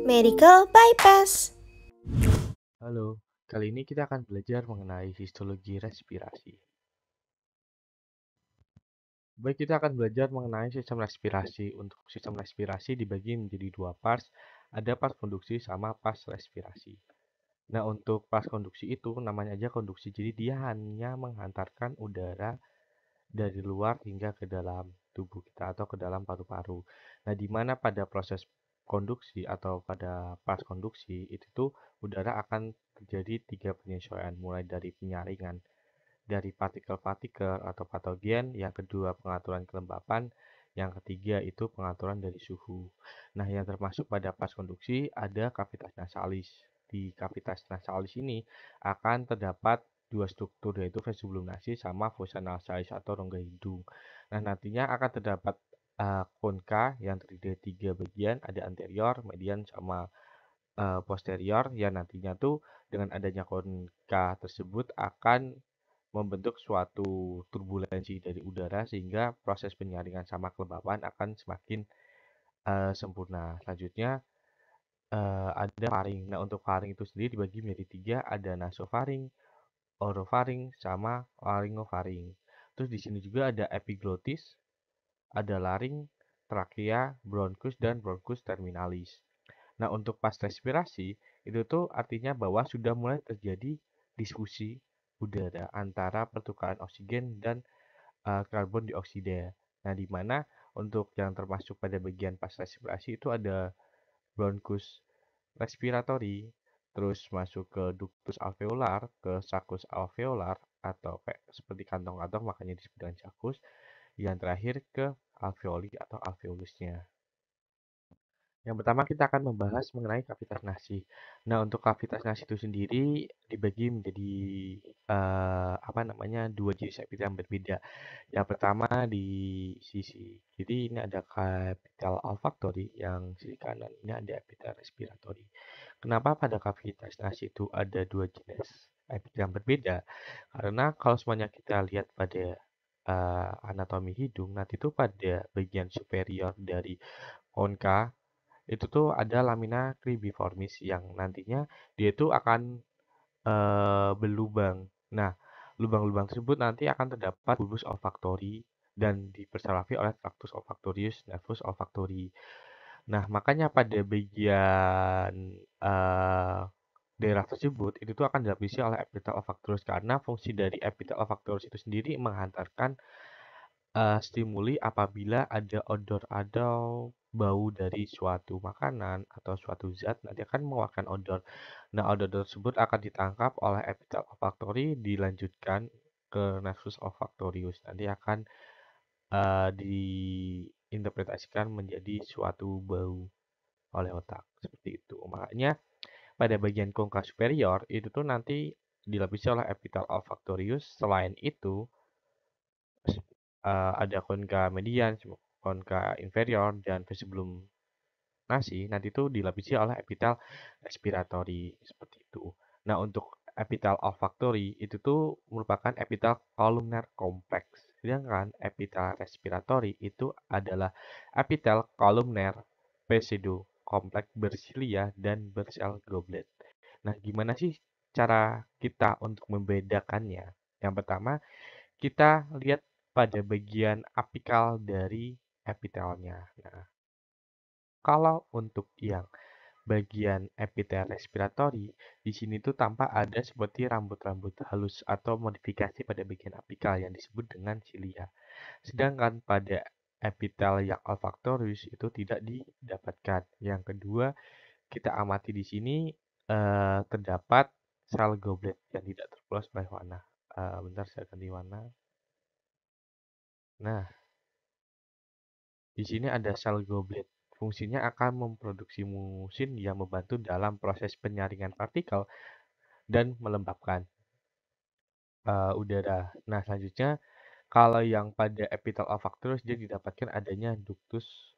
Medical bypass. Halo, kali ini kita akan belajar mengenai histologi respirasi. Baik, kita akan belajar mengenai sistem respirasi. Untuk sistem respirasi dibagi menjadi dua parts, ada pas konduksi sama pas respirasi. Nah, untuk pas konduksi itu namanya aja konduksi, jadi dia hanya menghantarkan udara dari luar hingga ke dalam tubuh kita atau ke dalam paru-paru. Nah, di mana pada proses konduksi atau pada pas konduksi itu tuh udara akan terjadi tiga penyesuaian, mulai dari penyaringan dari partikel-partikel atau patogen, yang kedua pengaturan kelembapan, yang ketiga itu pengaturan dari suhu. Nah, yang termasuk pada pas konduksi ada cavitas nasalis. Di cavitas nasalis ini akan terdapat dua struktur, yaitu vestibulum nasis sama fossa nasalis atau rongga hidung. Nah, nantinya akan terdapat konka yang terdiri dari tiga bagian, ada anterior, median, sama posterior, yang nantinya tuh dengan adanya konka tersebut akan membentuk suatu turbulensi dari udara sehingga proses penyaringan sama kelembapan akan semakin sempurna. Selanjutnya ada faring. Nah, untuk faring itu sendiri dibagi menjadi tiga, ada nasofaring, orofaring, sama laryngofaring. Terus di sini juga ada epiglotis, ada laring, trakea, bronkus, dan bronkus terminalis. Nah, untuk pas respirasi, itu tuh artinya bahwa sudah mulai terjadi diskusi udara antara pertukaran oksigen dan karbon dioksida. Nah, di mana untuk yang termasuk pada bagian pas respirasi itu ada bronkus respiratory, terus masuk ke ductus alveolar, ke saccus alveolar, atau kayak seperti kantong-kantong makanya disebut dengan saccus, yang terakhir ke alveoli atau alveolusnya. Yang pertama kita akan membahas mengenai kavitas nasi. Nah, untuk kavitas nasi itu sendiri dibagi menjadi dua jenis epitel yang berbeda. Yang pertama di sisi kiri ini ada kapital olfaktori, yang sisi kanan ini ada epitel respiratori. Kenapa pada kavitas nasi itu ada dua jenis epitel yang berbeda? Karena kalau semuanya kita lihat pada anatomi hidung, nanti itu pada bagian superior dari konka itu tuh ada lamina cribriformis yang nantinya dia itu akan berlubang. Nah, lubang-lubang tersebut nanti akan terdapat bulbus olfaktori dan dipersalavi oleh tractus olfactorius, nervus olfactori. Nah, makanya pada bagian eh, daerah tersebut itu tuh akan dilapisi oleh epitel olfactorius, karena fungsi dari epitel olfactorius itu sendiri menghantarkan stimuli apabila ada odor atau bau dari suatu makanan atau suatu zat nanti akan mengeluarkan odor. Nah, odor tersebut akan ditangkap oleh epitel olfactori, dilanjutkan ke nervus olfactorius. Nanti akan diinterpretasikan menjadi suatu bau oleh otak seperti itu. Makanya pada bagian congka superior itu tuh nanti dilapisi oleh epitel olfactorius. Selain itu ada konka median, konka inferior, dan sebelum nasi, nanti itu dilapisi oleh epitel respiratori seperti itu. Nah, untuk epitel olfactory itu tuh merupakan epitel kolumner kompleks. Sedangkan epitel respiratori itu adalah epitel kolumner pseudo kompleks bersilia dan bersel goblet. Nah, gimana sih cara kita untuk membedakannya? Yang pertama, kita lihat pada bagian apikal dari epitelnya. Nah, kalau untuk yang bagian epitel respiratori, di sini tuh tampak ada seperti rambut-rambut halus atau modifikasi pada bagian apikal yang disebut dengan cilia. Sedangkan pada epitel yang olfaktorius itu tidak didapatkan. Yang kedua, kita amati di sini terdapat sel goblet yang tidak terpolos oleh warna. Bentar saya ganti warna. Nah, di sini ada sel goblet. Fungsinya akan memproduksi musin yang membantu dalam proses penyaringan partikel dan melembabkan udara. Nah, selanjutnya kalau yang pada epitel olfactorius dia didapatkan adanya ductus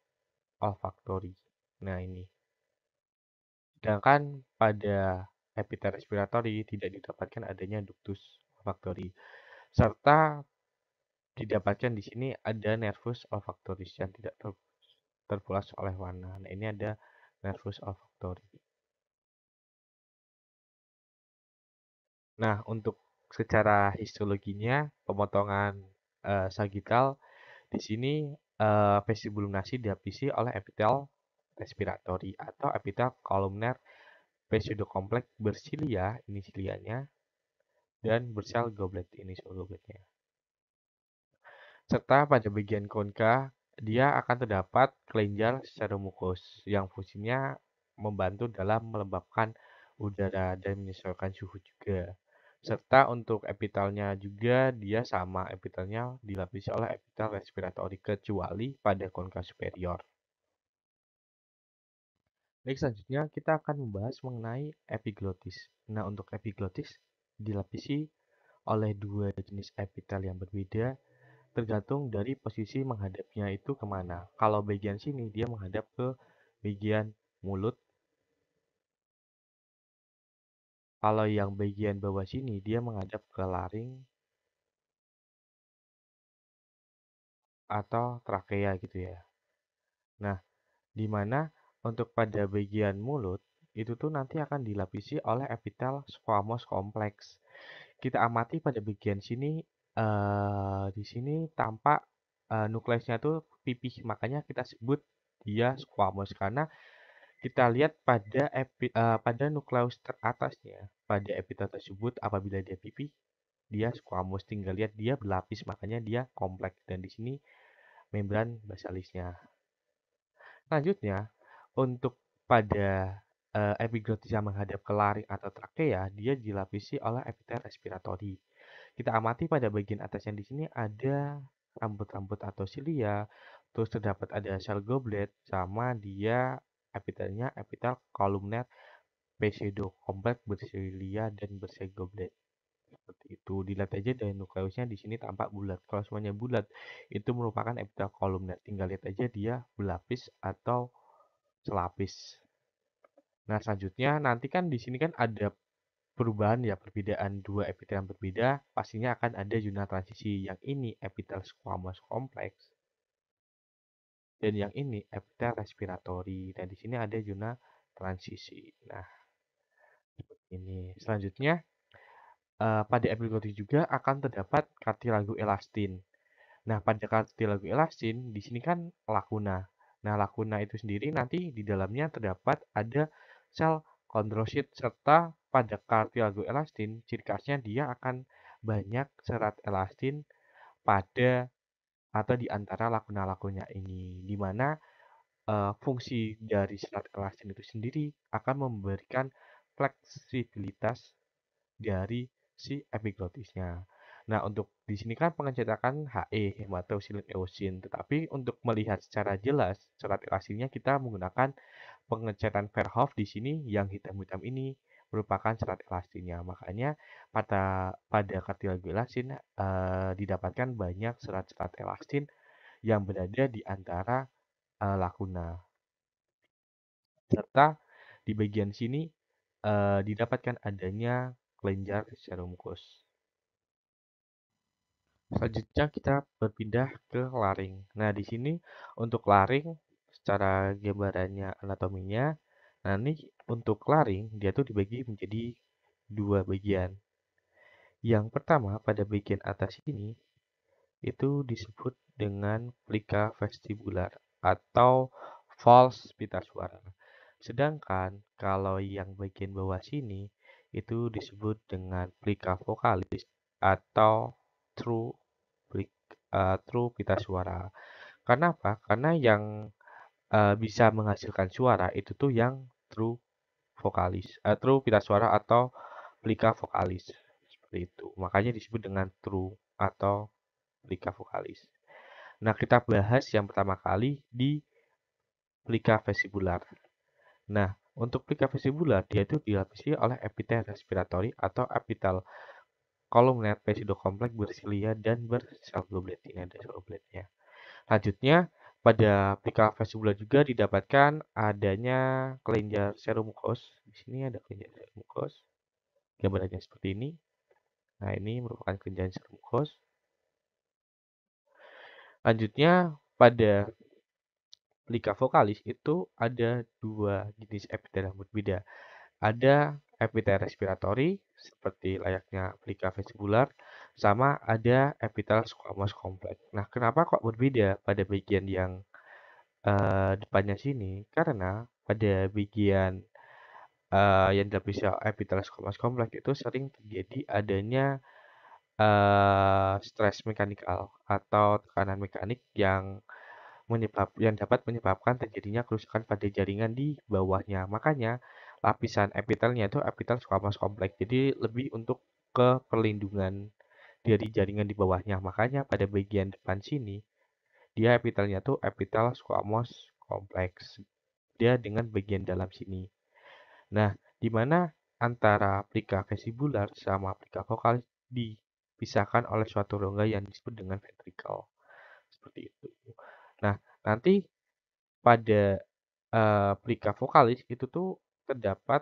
olfactori. Nah, ini. Sedangkan pada epitel respiratori tidak didapatkan adanya ductus olfactori. Serta didapatkan di sini ada nervus olfactoris yang tidak terpulas oleh warna. Nah, ini ada nervus olfactory. Nah, untuk secara histologinya, pemotongan sagittal di sini vestibulum nasi diapisi oleh epitel respiratori atau epitel kolumner pseudokompleks bersilia, ini silianya, dan bersel goblet, ini sel gobletnya. Serta pada bagian konka, dia akan terdapat kelenjar seromukus yang fungsinya membantu dalam melembabkan udara dan menyesuaikan suhu juga. Serta untuk epitelnya juga dia sama, epitelnya dilapisi oleh epitel respiratori kecuali pada konka superior. Baik, selanjutnya kita akan membahas mengenai epiglotis. Nah, untuk epiglotis dilapisi oleh dua jenis epitel yang berbeda tergantung dari posisi menghadapnya itu kemana. Kalau bagian sini dia menghadap ke bagian mulut. Kalau yang bagian bawah sini dia menghadap ke laring atau trakea gitu ya. Nah, di mana untuk pada bagian mulut itu tuh nanti akan dilapisi oleh epitel squamous kompleks. Kita amati pada bagian sini di sini tampak nukleusnya tuh pipih, makanya kita sebut dia squamous karena kita lihat pada nukleus teratasnya pada epitel tersebut apabila dia pipih dia squamous, tinggal lihat dia berlapis makanya dia kompleks dan di sini membran basalisnya. Selanjutnya, untuk pada epiglotis yang menghadap ke laring atau trakea, dia dilapisi oleh epitel respiratori. Kita amati pada bagian atasnya di sini ada rambut-rambut atau silia, terus terdapat ada sel goblet, sama dia epitelnya epitel kolumner pseudokompleks bersilia dan bersegoblet. Seperti itu. Dilihat aja dari nukleusnya di sini tampak bulat. Kalau semuanya bulat, itu merupakan epitel kolumner. Tinggal lihat aja dia berlapis atau selapis. Nah, selanjutnya nanti kan di sini kan ada perubahan ya, perbedaan dua epitel yang berbeda, pastinya akan ada zona transisi. Yang ini epitel squamous kompleks dan yang ini epitel respiratori. Dan di sini ada zona transisi. Nah, ini selanjutnya pada epiglottis juga akan terdapat kartilago elastin. Nah, pada kartilago elastin di sini kan lakuna. Nah, lakuna itu sendiri nanti di dalamnya terdapat ada sel kondrosit serta pada kartilago elastin ciri khasnya dia akan banyak serat elastin pada atau di antara lakuna-lakunya ini, di mana fungsi dari serat elastin itu sendiri akan memberikan fleksibilitas dari si epiglottisnya. Nah, untuk di sini kan pengecekan HE, hematosilin eosin, tetapi untuk melihat secara jelas serat elastinnya kita menggunakan pengecekan Verhoeven di sini yang hitam-hitam ini merupakan serat elastinnya. Makanya pada kartilago elastin didapatkan banyak serat-serat elastin yang berada di antara lakuna. Serta di bagian sini didapatkan adanya kelenjar seromukus. Selanjutnya kita berpindah ke laring. Nah, di sini untuk laring secara gambarannya anatominya, nah ini untuk laring dia tuh dibagi menjadi dua bagian. Yang pertama pada bagian atas ini itu disebut dengan plika vestibular atau false pita suara. Sedangkan kalau yang bagian bawah sini itu disebut dengan plika vokalis atau true true pita suara. Karena apa? Karena yang bisa menghasilkan suara itu tuh yang true vokalis, true pita suara atau plika vokalis. Seperti itu. Makanya disebut dengan true atau plika vokalis. Nah, kita bahas yang pertama kali di plika vestibular. Nah, untuk plika vestibular dia itu dilapisi oleh epitel respiratori atau epitel kolumner pseudokompleks bersilia dan bersel goblet. Ini ada sel gobletnya. Selanjutnya, pada plika vestibular juga didapatkan adanya kelenjar serumukos. Di sini ada kelenjar serumukos. Gambarannya seperti ini. Nah, ini merupakan kelenjar serumukos. Lanjutnya, pada plika vokalis itu ada dua jenis epitel yang berbeda. Ada epitel respiratori seperti layaknya plika vestibular, sama ada epitel squamous kompleks. Nah, kenapa kok berbeda pada bagian yang depannya sini? Karena pada bagian yang dilapisi epitel squamous kompleks itu sering terjadi adanya stres mekanikal atau tekanan mekanik yang dapat menyebabkan terjadinya kerusakan pada jaringan di bawahnya. Makanya lapisan epitelnya itu epitel squamous kompleks. Jadi lebih untuk ke perlindungan dari jaringan di bawahnya. Makanya pada bagian depan sini dia epitelnya tuh epitel squamous kompleks. Dia dengan bagian dalam sini. Nah, di mana antara plika vestibular sama plika vokalis dipisahkan oleh suatu rongga yang disebut dengan ventricle. Seperti itu. Nah, nanti pada plika vokalis itu tuh terdapat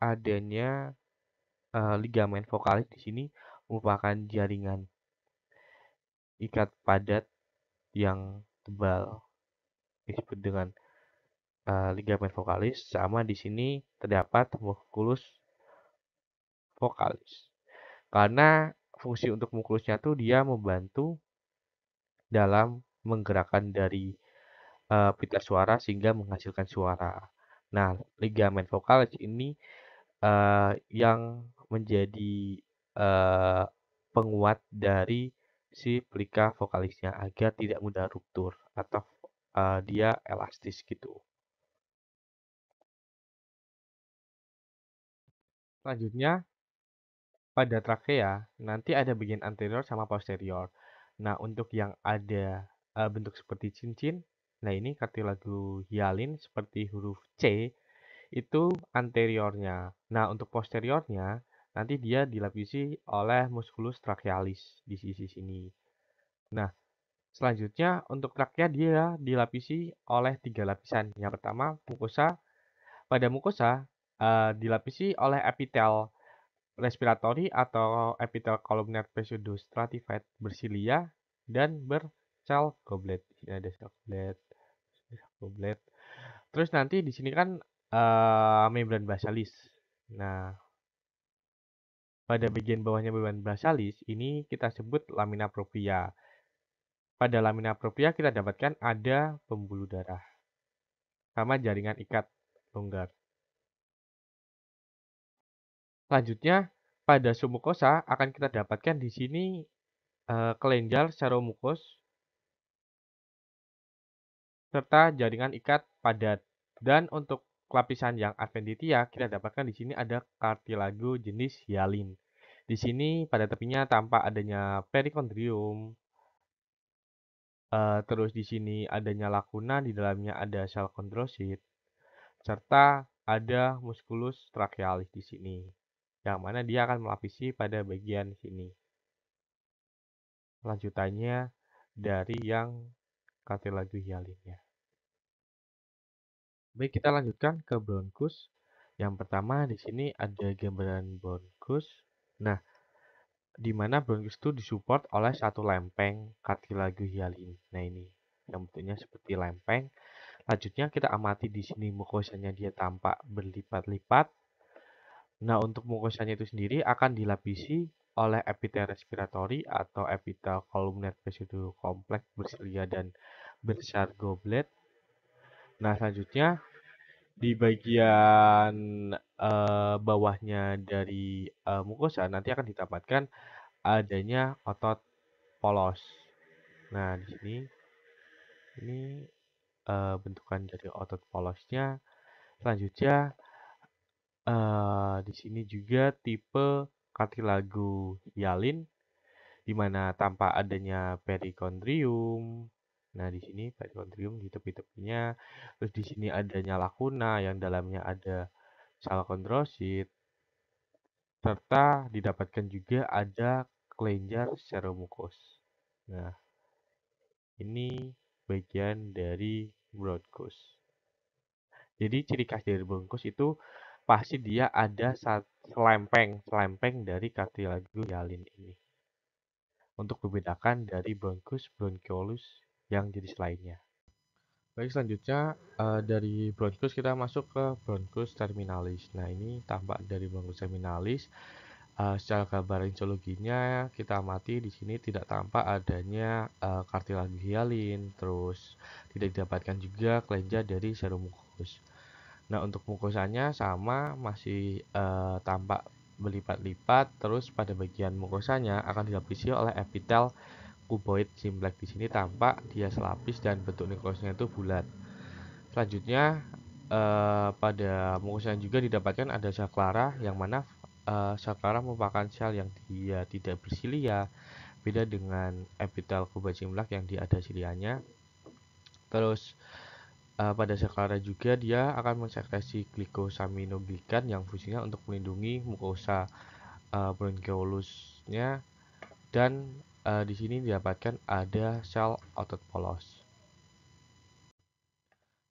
adanya ligamen vokalis di sini merupakan jaringan ikat padat yang tebal disebut dengan ligamen vokalis, sama di sini terdapat musculus vokalis. Karena fungsi untuk muskulusnya tuh dia membantu dalam menggerakkan dari pita suara sehingga menghasilkan suara. Nah, ligamen vokalis ini yang menjadi eh, penguat dari si plika vokalisnya agar tidak mudah ruptur atau dia elastis gitu. Selanjutnya pada trakea nanti ada bagian anterior sama posterior. Nah, untuk yang ada bentuk seperti cincin, nah ini kartilago hialin seperti huruf C itu anteriornya. Nah, untuk posteriornya nanti dia dilapisi oleh musculus trachealis di sisi sini. Nah, selanjutnya untuk trakea dia dilapisi oleh tiga lapisan. Yang pertama mukosa. Pada mukosa dilapisi oleh epitel respiratori atau epitel columnar pseudostratified bersilia dan bersel goblet. Di sini ada sel goblet, goblet. Terus nanti di sini kan membran basalis. Nah, pada bagian bawahnya membran basalis ini kita sebut lamina propria. Pada lamina propria kita dapatkan ada pembuluh darah sama jaringan ikat longgar. Selanjutnya pada submukosa akan kita dapatkan di sini kelenjar seromukus serta jaringan ikat padat. Dan untuk lapisan yang adventitia kita dapatkan di sini ada kartilago jenis hyalin. Di sini pada tepinya tampak adanya perikondrium. Terus di sini adanya lakuna, di dalamnya ada sel kondrosit, serta ada musculus trachealis di sini, yang mana dia akan melapisi pada bagian sini. Lanjutannya dari yang kartilago hyalinnya. Baik, kita lanjutkan ke bronkus. Yang pertama di sini ada gambaran bronkus. Nah, di mana bronkus itu disupport oleh satu lempeng kartilago hyalin. Nah, ini yang bentuknya seperti lempeng. Lanjutnya kita amati di sini mukosanya dia tampak berlipat-lipat. Nah, untuk mukosanya itu sendiri akan dilapisi oleh epitel respiratori atau epitel columnar pseudo kompleks bersilia dan besar goblet. Nah, selanjutnya di bagian bawahnya dari mukosa nanti akan ditambahkan adanya otot polos. Nah, di sini ini bentukan dari otot polosnya. Selanjutnya di sini juga tipe kartilago hyalin di mana tanpa adanya perikondrium. Nah, di sini perikondrium di tepi-tepinya. Terus di sini adanya lakuna yang dalamnya ada sel kondrosit serta didapatkan juga ada kelenjar seromukus. Nah, ini bagian dari bronkus. Jadi ciri khas dari bronkus itu pasti dia ada selempeng dari kartilago hyalin ini. Untuk membedakan dari bronkus bronchiolus yang jenis lainnya. Baik, selanjutnya dari bronkus kita masuk ke bronkus terminalis. Nah, ini tampak dari bronkus terminalis. Secara gambar histologinya kita amati di sini tidak tampak adanya kartilage hialin, terus tidak didapatkan juga kelenjar dari serum mukus. Nah, untuk mukosanya sama, masih tampak berlipat-lipat, terus pada bagian mukosanya akan dilapisi oleh epitel kuboid simplex. Di sini tampak dia selapis dan bentuk nukleusnya itu bulat. Selanjutnya pada mukosa juga didapatkan ada sel clara, yang mana sel clara merupakan sel yang dia tidak bersilia, beda dengan epitel kuboid simplex yang dia ada silianya. Terus pada sel clara juga dia akan mensekresi glikosaminoglikan yang fungsinya untuk melindungi mukosa bronchiolusnya, dan di sini didapatkan ada sel otot polos.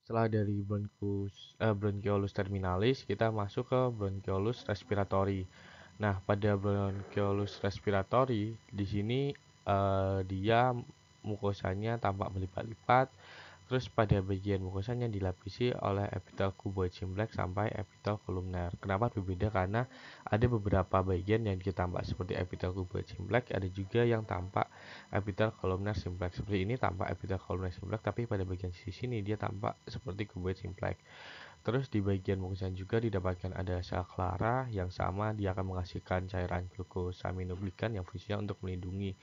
Setelah dari bronchiolus terminalis, kita masuk ke bronchiolus respiratory. Nah, pada bronchiolus respiratory di sini dia mukosanya tampak berlipat-lipat. Terus pada bagian mukosanya dilapisi oleh epitel kuboid simplex sampai epitel kolumner. Kenapa berbeda? Karena ada beberapa bagian yang tampak seperti epitel kuboid simplex, ada juga yang tampak epitel kolumner simplex. Seperti ini tampak epitel kolumner simplex, tapi pada bagian sisi sini dia tampak seperti kuboid simplex. Terus di bagian mukosa juga didapatkan ada sel clara yang sama, dia akan menghasilkan cairan glukosaminoglikan yang fungsinya untuk melindungi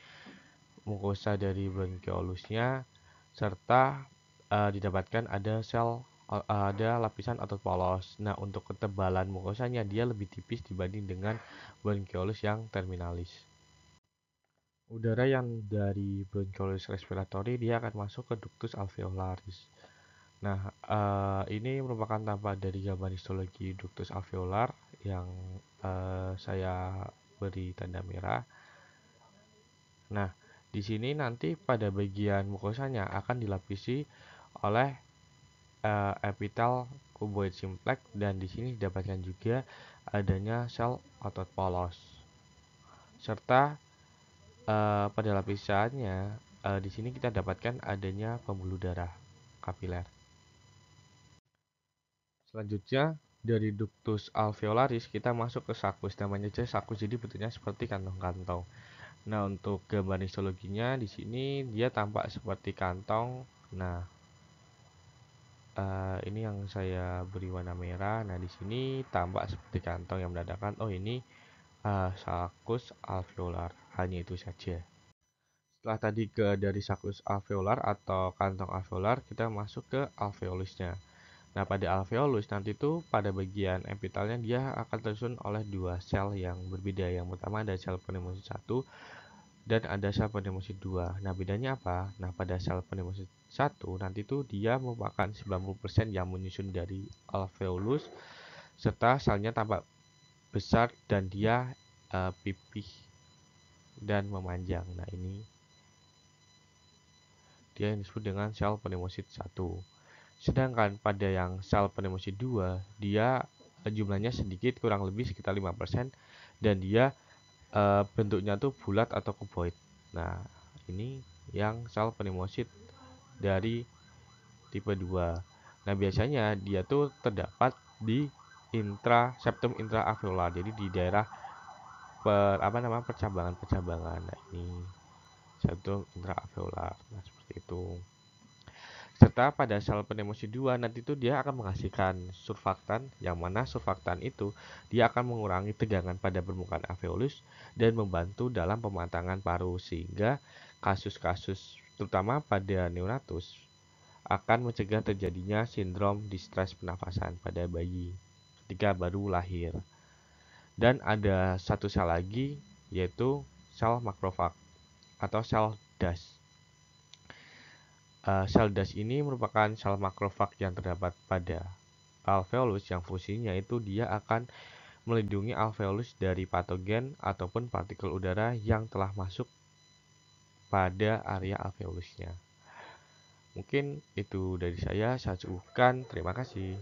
mukosa dari bronchiolusnya, serta didapatkan ada lapisan otot polos. Nah, untuk ketebalan mukosanya dia lebih tipis dibanding dengan bronchiolus yang terminalis. Udara yang dari bronchiolus respiratory dia akan masuk ke ductus alveolaris. Nah, ini merupakan tampak dari gambar histologi ductus alveolar yang saya beri tanda merah. Nah, di sini nanti pada bagian mukosanya akan dilapisi oleh epitel kuboid simplex, dan di sini didapatkan juga adanya sel otot polos. Serta pada lapisannya di sini kita dapatkan adanya pembuluh darah kapiler. Selanjutnya dari ductus alveolaris kita masuk ke sakus. Namanya aja sakus, jadi bentuknya seperti kantong-kantong. Nah, untuk gambar histologinya di sini dia tampak seperti kantong. Nah, ini yang saya beri warna merah. Nah, di sini tampak seperti kantong yang menandakan oh ini sakus alveolar. Hanya itu saja. Setelah tadi dari sakus alveolar atau kantong alveolar, kita masuk ke alveolusnya. Nah, pada alveolus nanti itu pada bagian epitelnya dia akan tersusun oleh dua sel yang berbeda. Yang pertama ada sel pneumosit 1 dan ada sel pneumosit 2. Nah, bedanya apa? Nah, pada sel pneumosit 1 nanti itu dia merupakan 90% yang menyusun dari alveolus, serta selnya tampak besar dan dia pipih dan memanjang. Nah, ini dia yang disebut dengan sel pneumosit 1. Sedangkan pada yang sel pneumosit 2, dia jumlahnya sedikit, kurang lebih sekitar 5%, dan dia bentuknya tuh bulat atau kuboid. Nah, ini yang sel pneumosit dari tipe 2. Nah, biasanya dia tuh terdapat di septum intraalveolar. Jadi di daerah percabangan-percabangan. Nah, ini septum intraalveolar. Nah, seperti itu. Serta pada sel pneumosit 2 nanti itu dia akan menghasilkan surfaktan, yang mana surfaktan itu dia akan mengurangi tegangan pada permukaan alveolus dan membantu dalam pematangan paru, sehingga kasus-kasus terutama pada neonatus akan mencegah terjadinya sindrom distres pernafasan pada bayi ketika baru lahir. Dan ada satu sel lagi, yaitu sel makrofag atau sel DAS. Sel DAS ini merupakan sel makrofag yang terdapat pada alveolus, yang fungsinya itu dia akan melindungi alveolus dari patogen ataupun partikel udara yang telah masuk pada area alveolusnya. Mungkin itu dari saya cukupkan. Terima kasih.